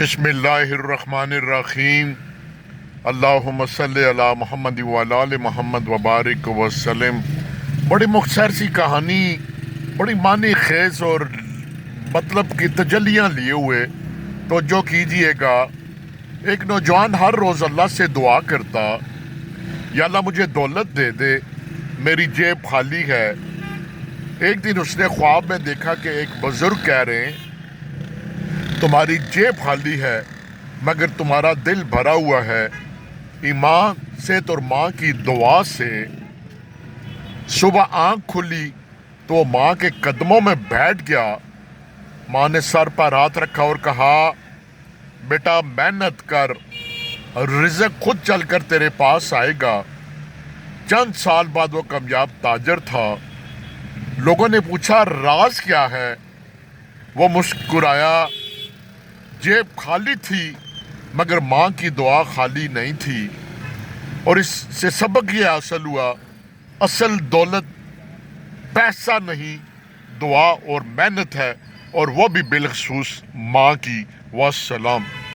بسم اللہ الرحمن الرحیم اللہم صلی علی محمد وعلی آل محمد وبارک وسلم۔ بڑی مختصر سی کہانی، بڑی معنی خیز اور مطلب کی تجلیاں لیے ہوئے توجہ کیجئے گا۔ ایک نوجوان ہر روز اللہ سے دعا کرتا، یا اللہ مجھے دولت دے دے، میری جیب خالی ہے۔ ایک دن اس نے خواب میں دیکھا کہ ایک بزرگ کہہ رہے ہیں تمہاری جیب خالی ہے مگر تمہارا دل بھرا ہوا ہے ایمان سے اور ماں کی دعا سے۔ صبح آنکھ کھلی تو وہ ماں کے قدموں میں بیٹھ گیا۔ ماں نے سر پر ہاتھ رکھا اور کہا، بیٹا محنت کر، رزق خود چل کر تیرے پاس آئے گا۔ چند سال بعد وہ کامیاب تاجر تھا۔ لوگوں نے پوچھا راز کیا ہے؟ وہ مسکرایا، جیب خالی تھی مگر ماں کی دعا خالی نہیں تھی۔ اور اس سے سبق یہ حاصل ہوا، اصل دولت پیسہ نہیں، دعا اور محنت ہے، اور وہ بھی بالخصوص ماں کی۔ والسلام۔